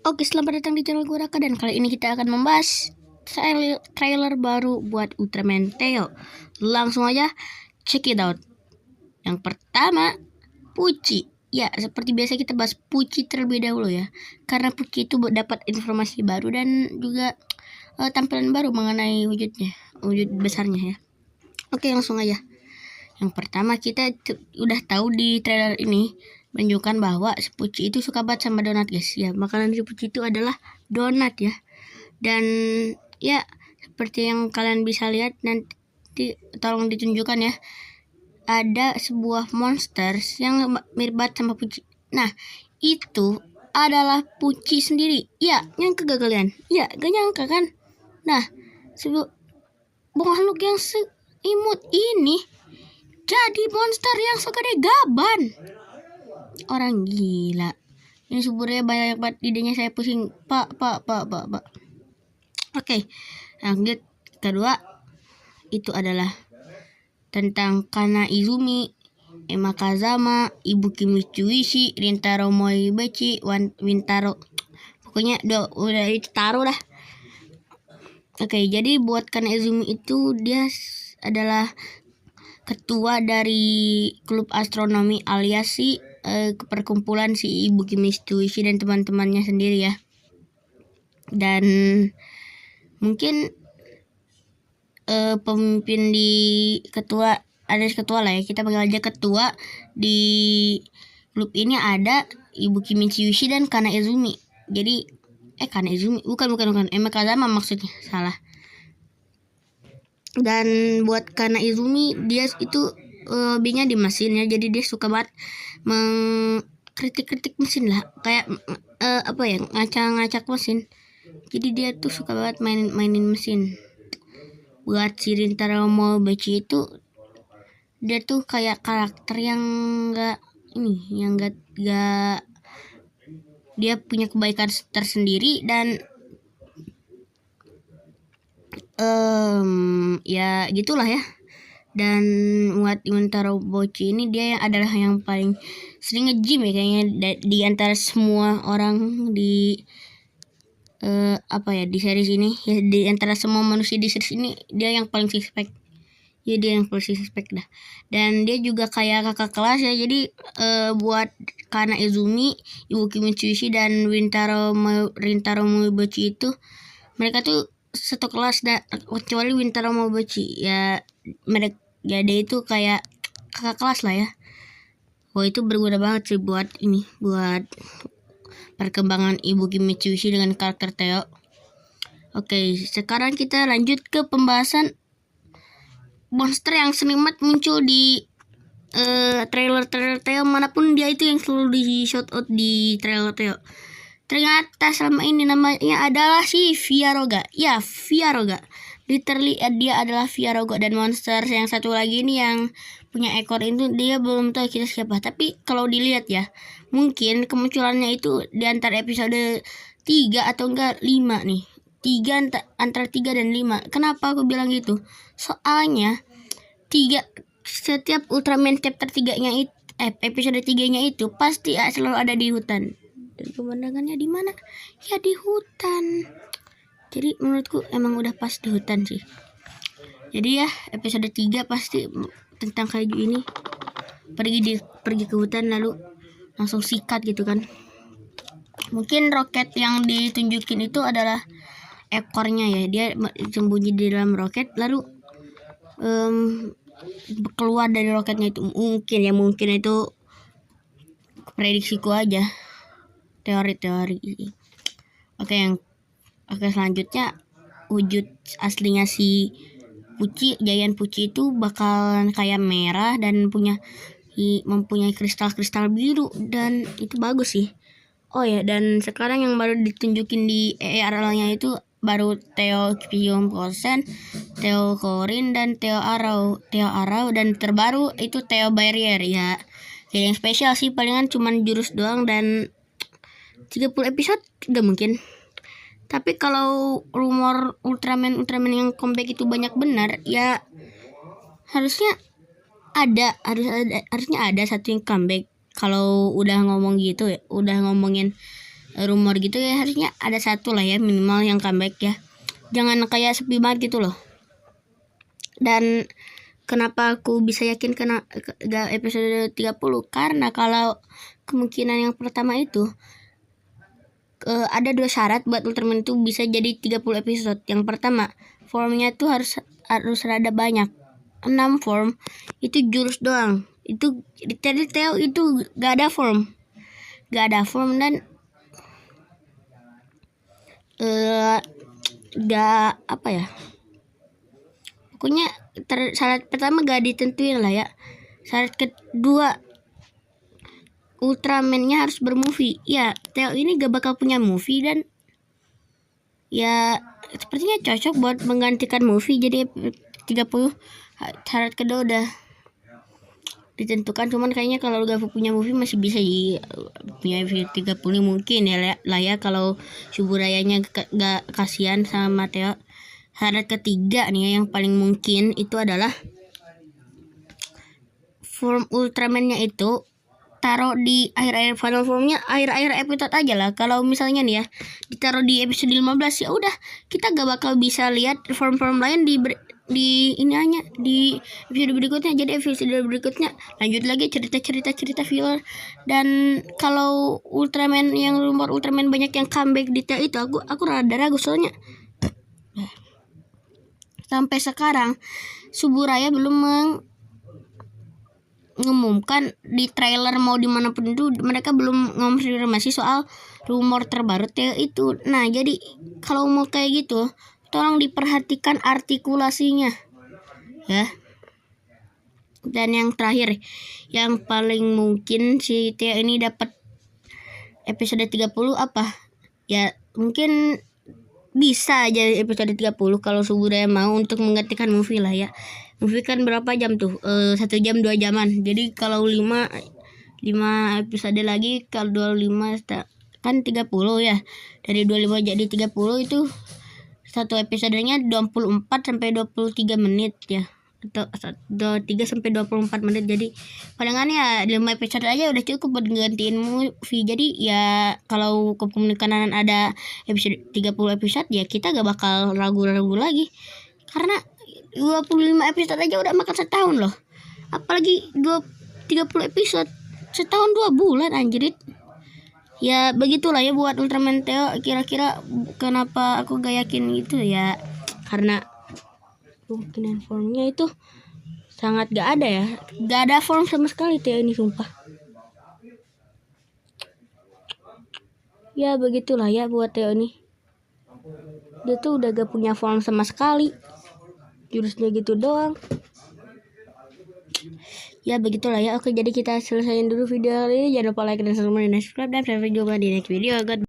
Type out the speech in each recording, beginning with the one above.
Oke, selamat datang di channel gue Raka, dan kali ini kita akan membahas trailer baru buat Ultraman Theo. Langsung aja check it out. Yang pertama, Pucci. Ya, seperti biasa kita bahas Pucci terlebih dahulu ya. Karena Pucci itu dapat informasi baru dan juga tampilan baru mengenai wujud besarnya ya. Oke, langsung aja. Yang pertama, kita udah tahu di trailer ini menunjukkan bahwa si Pucci itu suka banget sama donat, guys. Ya, makanan si Pucci itu adalah donat ya. Dan ya, seperti yang kalian bisa lihat, nanti tolong ditunjukkan ya. Ada sebuah monster yang mirip banget sama Pucci. Nah, itu adalah Pucci sendiri. Ya, nyangka gak kalian? Ya, gak nyangka kan? Nah, sebuah makhluk yang seimut ini jadi monster yang segede gaban. Orang gila. Ini suburnya banyak banget, idenya saya pusing. Pak. Oke, lanjut. Kedua, itu adalah tentang Kana Izumi, Ema Kazama, Ibu Kimitsuishi, Rintaro Moibachi, Wintaro. Pokoknya udah itu taruh dah. Oke, jadi buat Kana Izumi itu dia adalah ketua dari klub astronomi alias perkumpulan si Ibu Kimitsuishi dan teman-temannya sendiri ya. Dan mungkin pemimpin di ketua lah ya, kita panggil aja ketua di klub ini ada Ibu Kimitsuishi dan Kana Izumi. Jadi Kana Izumi bukan Ema Kazama maksudnya, salah. Dan buat Kana Izumi, dia itu hobinya di mesin ya, jadi dia suka banget mengkritik mesin lah, kayak ngacak mesin. Jadi dia tuh suka banget mainin mesin. Buat si Rintaro Moibachi itu, dia tuh kayak karakter yang gak dia punya kebaikan tersendiri dan ya gitulah ya. Dan buat Rintaro Moibachi ini, dia adalah yang paling sering nge-gym ya kayaknya di antara semua orang di di series ini ya. Di antara semua manusia di series ini, dia yang paling suspek ya, dia yang paling suspek dah. Dan dia juga kayak kakak kelas ya. Jadi buat Kana Izumi, Ibu Kimitsuishi dan Rintaro Moibachi itu, mereka tuh satu kelas dah, kecuali Rintaro Moibachi ya. Dia itu kayak kakak kelas lah ya. Wah, itu berguna banget sih buat perkembangan Ibu Kimitsuishi dengan karakter Theo. Oke, sekarang kita lanjut ke pembahasan monster yang sering banget muncul di trailer Theo manapun dia itu, yang selalu di shout out di trailer Theo. Ternyata selama ini namanya adalah si Viaroga. Ya, Viaroga. Literally dia adalah Viaroga. Dan monster yang satu lagi ini yang punya ekor itu, dia belum tahu kita siapa. Tapi kalau dilihat ya, mungkin kemunculannya itu di antara episode 3 atau enggak 5 nih. Antara 3 dan 5. Kenapa aku bilang gitu? Soalnya setiap Ultraman chapter 3-nya itu, episode 3-nya itu pasti selalu ada di hutan. Dan pemandangannya di mana? Ya di hutan. Jadi menurutku emang udah pas di hutan sih. Jadi ya, episode 3 pasti tentang kayak ini. Pergi ke hutan lalu langsung sikat gitu kan. Mungkin roket yang ditunjukin itu adalah ekornya ya. Dia sembunyi di dalam roket lalu keluar dari roketnya itu. Mungkin itu prediksiku aja, teori. Oke, selanjutnya wujud aslinya si Pucci, Giant Pucci itu bakalan kayak merah dan mempunyai kristal biru, dan itu bagus sih. Oh ya, dan sekarang yang baru ditunjukin di ERL-nya itu baru Theo Kyomposen, Theo Korin, dan Theo Arrow, dan terbaru itu Theo Barrier ya. Yang spesial sih palingan cuman jurus doang, dan 30 episode udah mungkin. Tapi kalau rumor Ultraman yang comeback itu banyak benar ya, harusnya ada satu yang comeback. Kalau udah ngomong gitu ya, udah ngomongin rumor gitu ya, harusnya ada satu lah ya minimal yang comeback ya. Jangan kayak sepi banget gitu loh. Dan kenapa aku bisa yakin kena episode 30? Karena kalau kemungkinan yang pertama itu ada 2 syarat buat Ultraman itu bisa jadi 30 episode. Yang pertama, formnya tuh harus rada banyak. 6 form, itu jurus doang. Itu tadi Theo itu gak ada form dan gak apa ya, pokoknya syarat pertama gak ditentuin lah ya. Syarat kedua, Ultraman-nya harus bermovie. Ya, Theo ini gak bakal punya movie dan ya sepertinya cocok buat menggantikan movie. Jadi 30 syarat kedua udah ditentukan, cuman kayaknya kalau gak punya movie masih bisa punya 30 mungkin ya lah ya kalau Suburayanya gak kasihan sama Theo. Syarat ketiga nih ya, yang paling mungkin itu adalah form Ultraman-nya itu taruh di akhir-akhir final formnya, akhir-akhir episode aja lah. Kalau misalnya nih ya ditaruh di episode 15, ya udah kita gak bakal bisa lihat form-form lain di ini hanya di episode berikutnya. Jadi episode berikutnya lanjut lagi cerita filler. Dan kalau Ultraman yang rumor Ultraman banyak yang comeback di Theo itu, aku rada ragu soalnya sampai sekarang Suburaya belum mengumumkan di trailer mau dimanapun itu, mereka belum konfirmasi soal rumor terbaru Theo itu. Nah jadi kalau mau kayak gitu tolong diperhatikan artikulasinya ya. Dan yang terakhir, yang paling mungkin si Theo ini dapat episode 30 apa ya, mungkin bisa aja episode 30 kalau Suburaya mau untuk menggantikan movie lah ya. Movie kan berapa jam tuh? 1 jam 2 jaman. Jadi kalau 5 episode lagi, kalau 25 kan 30 ya. Dari 25 jadi 30 itu satu episodenya 24 sampai 23 menit ya. Atau 23 sampai 24 menit. Jadi palingan ya 5 episode aja udah cukup buat gantiin movie. Jadi ya kalau kemungkinan ada episode 30 episode ya kita gak bakal ragu-ragu lagi. Karena 25 episode aja udah makan setahun loh. Apalagi 30 episode setahun 2 bulan anjirit. Ya begitulah ya buat Ultraman Theo. Kira-kira kenapa aku gak yakin gitu ya, karena kemungkinan formnya itu sangat gak ada ya. Gak ada form sama sekali Theo ini sumpah. Ya begitulah ya buat Theo ini. Dia tuh udah gak punya form sama sekali, jurusnya gitu doang. Ya begitulah ya. Oke, jadi kita selesaiin dulu video hari ini. Jangan lupa like dan subscribe, dan sampai jumpa di next video. God.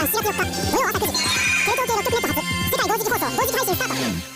7月4日土曜朝9時テレ東系6局ネット発世界同時期放送同時配信スタート